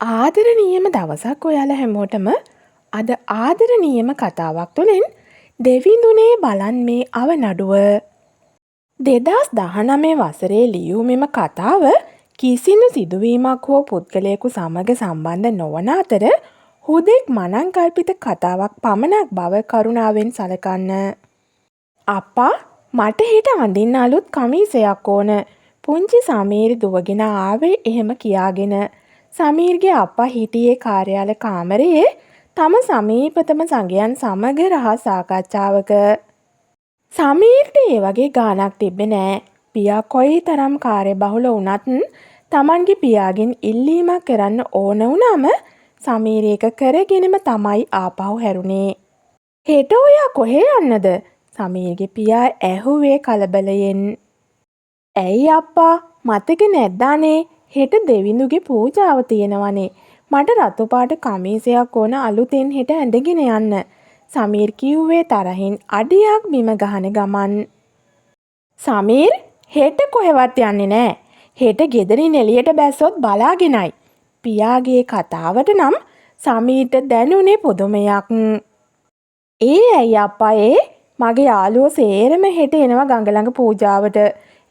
ආදරණීයම දවසක් ඔයාලා හැමෝටම. අද ආදරණීයම කතාවක් තුළින් දෙවිඳුනේ බලන් මේ අවනඩුව. 2019 වසරේ ලියූ මෙම කතාව කිසිදු සිදුවීමක් හෝ පුද්ගලයෙකු සමග සම්බන්ධ නොවන අතර හුදෙක් මනංකල්පිත කතාවක් පමණක් බව කරුණාවෙන් සලකන්න. අප්පා, මට හෙට අඳින්න අලුත් කමීසයක් ඕන. පුංචි සමීර් දුවගෙන ආවේ එහෙම කියාගෙන. සමීර්ගේ අප්පා හිටියේ කාර්යාල කාමරයේ තම සමීපතම සගයන් සමග රහස් සාකච්ඡාවක. සමීර්ට ඒ වගේ ගාණක් තිබ්බේ නෑ. පියා කොයි තරම් කාර්යබහුල වුණත් තමන්ගේ පියාගෙන් ඉල්ලීමක් කරන්න ඕන වුණාම සමීර් ඒක කරගෙනම තමයි ආපහු හැරුණේ. හෙට ඔයා කොහේ යන්නද? සමීර්ගේ පියා ඇහුවේ කලබලයෙන්. ඇයි අප්පා, මතක නැද්දානේ? හෙට දෙවිඳුගේ පූජාව තියෙනවනේ. මට රතු පාට කමීසයක් ඕන අලුතෙන් හෙට ඇඳගෙන යන්න. සමීර් කිව්වේ තරහින් අඩියක් බිම ගහන ගමන්. සමීර්, හෙට කොහෙවත් යන්නේ නෑ. හෙට ගෙදරින් එළියට බැස්සොත් බලාගෙනයි. පියාගේ කතාවට නම් සමීර්ට දැනුනේ පුදුමයක්. ඒ ඇයි අප්පා ඒ? මගේ යාළුවෝ සේරම හෙට එනවා ගඟ ළඟ පූජාවට.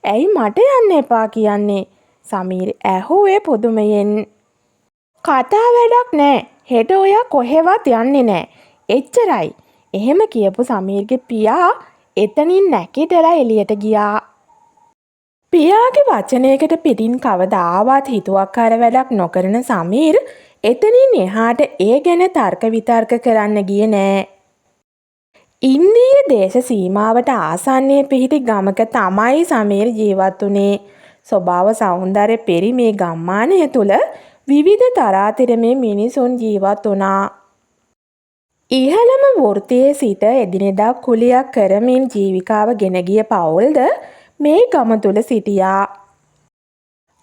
ඇයි මට යන්න එපා කියන්නේ? සමීර් ඇහුවේ පුදුමයෙන්. කතා වැඩක් නෑ. හෙට ඔයා කොහෙවත් යන්නේ නෑ. එච්චරයි. එහෙම කියපු සමීර්ගේ පියා එතනින් නැගිටලා එළියට ගියා. පියාගේ වචනයකට පිටින් කවදාවත් හිතුවක්කාර වැඩක් නොකරන සමීර් එතනින් එහාට ඒ ගැන තර්ක විතර්ක කරන්න ගියේ නෑ. ඉන්දීය දේශ සීමාවට ආසන්නයේ පිහිටි ගමක තමයි සමීර් ජීවත් වුණේ. ස්වභාව සෞන්දර්ය පෙරි මේ ගම්මානය තුළ විවිධ තරාතිරමේ මිනිසුන් ජීවත් වුණා. ඉහළම වෘත්තියේ සිට එදිනෙදා කුලියක් කරමින් ජීවිකාව ගෙන ගිය පවුල්ද මේ ගම තුළ සිටියා.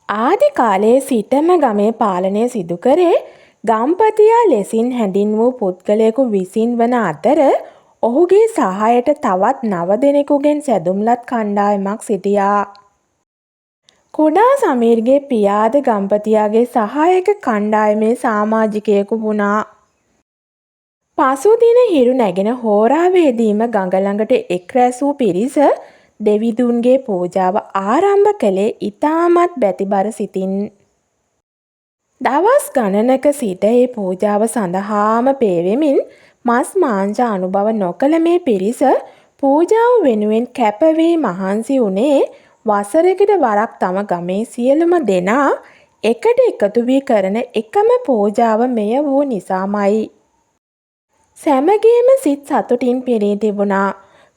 ආදි කාලයේ සිටම ගමේ පාලනය සිදු කරේ ගම්පතියා ලෙසින් හැඳින් වූ පුද්ගලයෙකු විසින් වන අතර ඔහුගේ සහායට තවත් 9 දෙනෙකුගෙන් සැදුම්ලත් කණ්ඩායමක් සිටියා. කුඩා සමීර්ගේ පියාද ගම්පතියාගේ සහායක කණ්ඩායමේ සමාජිකයෙකු වුණා. පසුදින හිරු නැගෙන හෝරාවේදීම ගඟ ළඟට එක් රැස් වූ පිරිස දෙවිඳුන්ගේ පූජාව ආරම්භ කළේ ඉතාමත් බැතිබර සිතින්. දවස් ගණනක සිට ඒ පූජාව සඳහාම පේවෙමින් මස් මාංශ අනුභව නොකළ මේ පිරිස පූජාව වෙනුවෙන් කැපවී මහන්සි වුණේ වසරකට වරක් තම ගමේ සියලුම දෙනා එකට එකතු වී කරන එකම පූජාව මෙය වූ නිසාමයි. සැමගේම සිත් සතුටින් පිරී තිබුණා.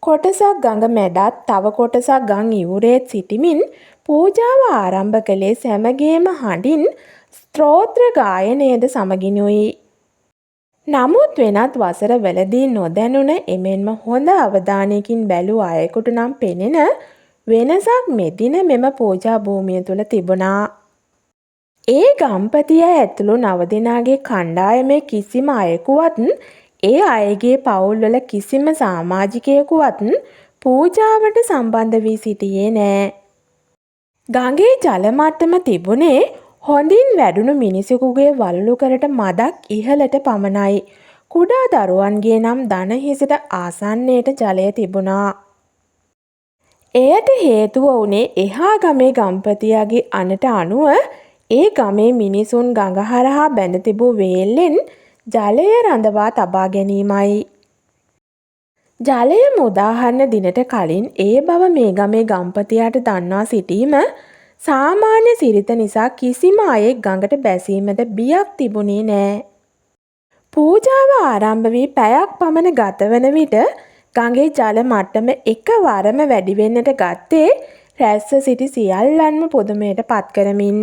කොටසක් ගඟ මැදත් තව කොටසක් ගම් ඉවුරේත් සිටිමින් පූජාව ආරම්භ කළේ සැමගේම හඬින් ස්තෝත්‍ර ගායනයේද සමගිනුයි. නමුත් වෙනත් වසරවලදී නොදැනුණ එමෙන්ම හොඳ අවධානයකින් බැලූ අයෙකුට නම් පෙනෙන වෙනසක් මෙදින මෙම පූජා භූමිය තුළ තිබුණා. ඒ ගම්පතිය ඇතුළු 9 දෙනාගේ කණ්ඩායමේ කිසිම අයෙකුවත් ඒ අයගේ පවුල්වල කිසිම සමාජිකයෙකුවත් පූජාවට සම්බන්ධ වී සිටියේ නෑ. ගඟේ ජල මට්ටම තිබුණේ හොඳින් වැඩුණු මිනිසෙකුගේ වලලු කරට මදක් ඉහළට පමණයි. කුඩා දරුවන්ගේ නම් දන හිසට ආසන්නයට ජලය තිබුණා. එයට හේතුව වුණේ එහා ගමේ ගම්පතියාගේ අණට අනුව ඒ ගමේ මිනිසුන් ගඟ හරහා බැඳ තිබූ වේල්ලෙන් ජලය රඳවා තබා ගැනීමයි. ජලය මුදාහරින දිනට කලින් ඒ බව මේ ගමේ ගම්පතියාට දන්වා සිටීම සාමාන්‍ය සිරිත නිසා කිසිම අයෙක් ගඟට බැසීමට බියක් තිබුණේ නෑ. පූජාව ආරම්භ වී පැයක් පමණ ගතවන විට ගඟේ ජල මට්ටම එකවරම වැඩි වෙන්නට ගත්තේ රැස්ව සිටි සියල්ලන්ම පුදුමයට පත් කරමින්.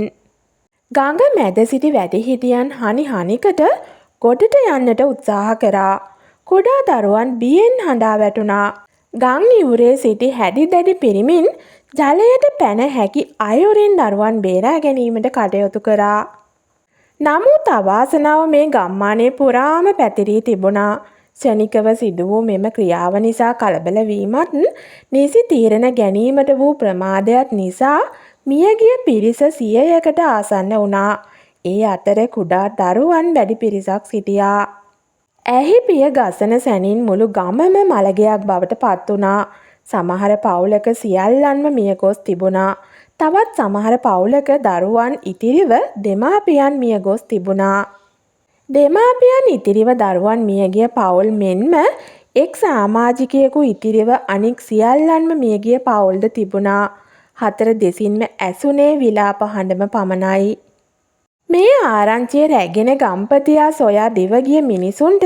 ගඟ මැද සිටි වැඩිහිටියන් හනි හනිකට ගොඩට යන්නට උත්සාහ කරා. කුඩා දරුවන් බියෙන් හඬා වැටුණා. ගම් ඉවුරේ සිටි හැඩි දැඩි පිරිමින් ජලයට පැන හැකි අයුරින් දරුවන් බේරා ගැනීමට කටයුතු කරා. නමුත් අවාසනාව මේ ගම්මානයේ පුරාම පැතිරී තිබුණා. ක්ෂණිකව සිදු වූ මෙම ක්‍රියාව නිසා කලබල වීමත් නිසි තීරණ ගැනීමට වූ ප්‍රමාදයක් නිසා මියගිය පිරිස 100කට ආසන්න වුණා. ඒ අතර කුඩා දරුවන් වැඩි පිරිසක් සිටියා. ඇහි පිය ගසන සැනින් මුළු ගමම මළගයක් බවට පත් වුණා. සමහර පවුලක සියල්ලන්ම මියගොස් තිබුණා. තවත් සමහර පවුලක දරුවන් ඉතිරිව දෙමාපියන් මියගොස් තිබුණා. දෙමාපියන් ඉතිරිව දරුවන් මියගිය පවුල් මෙන්ම එක් සමාජිකයෙකු ඉතිරිව අනික් සියල්ලන්ම මියගිය පවුල්ද තිබුණා. හතර දෙසින්ම ඇසුනේ විලාප හඬම පමණයි. මේ ආරංචිය රැගෙන ගම්පතියා සොයා දිවගිය මිනිසුන්ට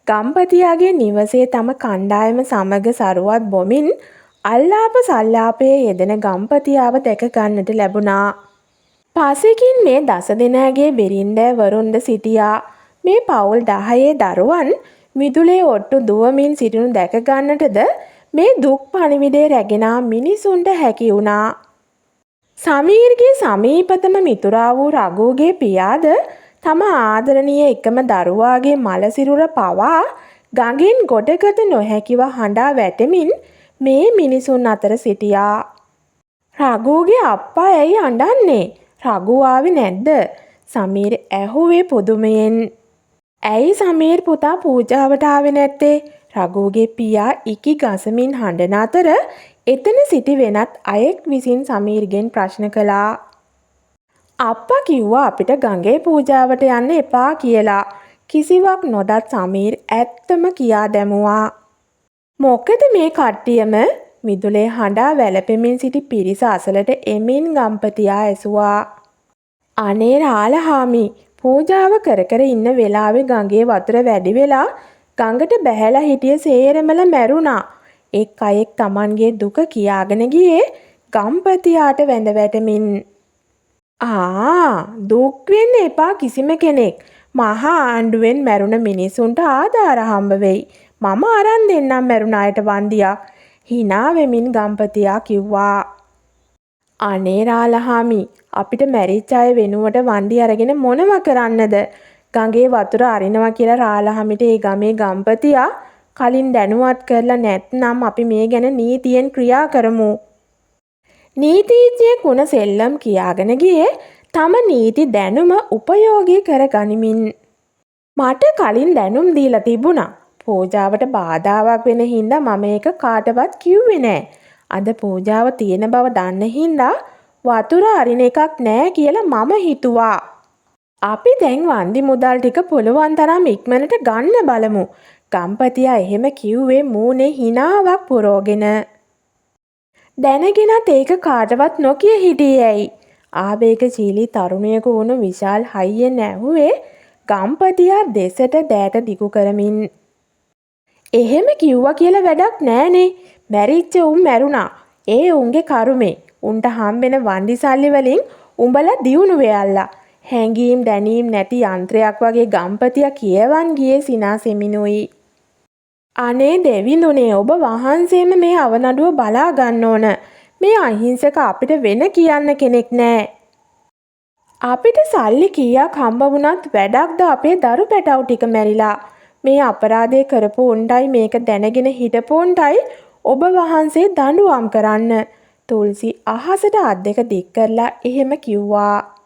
ගම්පතියාගේ නිවසේ තම කණ්ඩායම සමග සරුවත් බොමින් අල්ලාප සල්ලාපයේ යෙදෙන ගම්පතියාව දැක ගන්නට ලැබුණා. පසෙකින් මේ 10 දෙනාගේ බිරින්දෑවරුන්ද සිටියා. මේ පවුල් 10 දරුවන් මිදුලේ ඔට්ටු දුවමින් සිටිනු දැක ගන්නටද මේ දුක් පණිවිඩය රැගෙන මිනිසුන්ට හැකි වුණා. සමීර්ගේ සමීපතම මිතුරා වූ රඝුගේ පියාද තම ආදරණීය එකම දරුවාගේ මලසිරුර පවා ගඟෙන් ගොඩගත නොහැකිව හඬා වැටෙමින් මේ මිනිසුන් අතර සිටියා. රඝුගේ අප්පා ඇයි අඬන්නේ? රඝු ආවේ නැද්ද? සමීර් ඇහුවේ පුදුමයෙන්. ඇයි සමීර් පුතා පූජාවට ආවේ නැත්තේ? රඝුගේ පියා ඉකි ගසමින් හඬන අතර එතන සිටි වෙනත් අයෙක් විසින් සමීර්ගෙන් ප්‍රශ්න කළා. අප්පා කිව්වා අපිට ගඟේ පූජාවට යන්න එපා කියලා. කිසිවක් නොදත් සමීර් ඇත්තම කියා දැමුවා. මොකද මේ කට්ටියම මිදුලේ හඬා වැළපෙමින් සිටි පිරිස අසලට එමින් ගම්පතියා ඇසුවා. අනේ රාලහාමි, පූජාව කර කර ඉන්න වෙලාවේ ගඟේ වතුර වැඩි වෙලා ගඟට බැහැලා හිටිය සේරමල මැරුණා. එක් අයෙක් Tamanගේ දුක කියාගෙන ගියේ ගම්පතියාට වැඳ වැටමින්. දුක් වෙන්න එපා කිසිම කෙනෙක්. මහා ආණ්ඩුවෙන් මැරුණ මිනිසුන්ට ආධාර හම්බ වෙයි. මම අරන් දෙන්නම් මැරුණ අයට වන්දියක්. hina වෙමින් ගම්පතියා කිව්වා. අනේ රාලහාමි, අපිට මැරිච්ච අය වෙනුවට වන්දි අරගෙන මොනව කරන්නද? ගඟේ වතුර අරිනවා කියලා රාලහාමිට ඒ ගමේ ගම්පතියා කලින් දැනුවත් කරලා නැත්නම් අපි මේ ගැන නීතියෙන් ක්‍රියා කරමු. නීතිඥයෙ කුණ සෙල්ලම් කියාගෙන ගියේ තම නීති දැනුම උපයෝගී කර ගනිමින්. මට කලින් දැනුම් දීලා තිබුණා. පූජාවට බාධාවක් වෙන හින්දා මම ඒක කාටවත් කිව්වේ නෑ. අද පූජාව තියෙන බව දන්න හින්දා වතුර අරින එකක් නෑ කියලා මම හිතුවා. අපි දැන් වන්දි මුදල් ටික පුළුවන් තරම් ඉක්මනට ගන්න බලමු. ගම්පතියා එහෙම කිව්වේ මූණේ හිනාවක් පුරෝගෙන. දැනගෙනත් ඒක කාටවත් නොකිය හිටියේ ඇයි? ආවේගශීලී තරුණයෙකු වුණු විශාල් හයියෙන් ඇහුවේ ගම්පතියා දෙසට දෑත දිගු කරමින්. එහෙම කිව්වා කියලා වැඩක් නෑනේ. මැරිච්ච උන් මැරුණා. ඒ උන්ගේ කරුමේ. උන්ට හම්බෙන වන්දි සල්ලි වලින් උඹලා දියුණු වෙයල්ලා. හැංගීම් දැනීම් නැති යන්ත්‍රයක් වගේ ගම්පතියා කියවන් ගියේ සිනාසෙමිනුයි. අනේ දෙවිඳුනේ, ඔබ වහන්සේම මේ අවනඩුව බලා ගන්න ඕන. මේ අහිංසක අපිට වෙන කියන්න කෙනෙක් නෑ. අපිට සල්ලි කීයක් හම්බ වුණත් වැඩක්ද අපේ දරු පැටව් ටික මැරිලා. මේ අපරාධය කරපු උන්ටයි මේක දැනගෙන හිටපු උන්ටයි ඔබ වහන්සේ දඬුවම් කරන්න. තුල්සි අහසට අත් දෙක දික් කරලා එහෙම කිව්වා.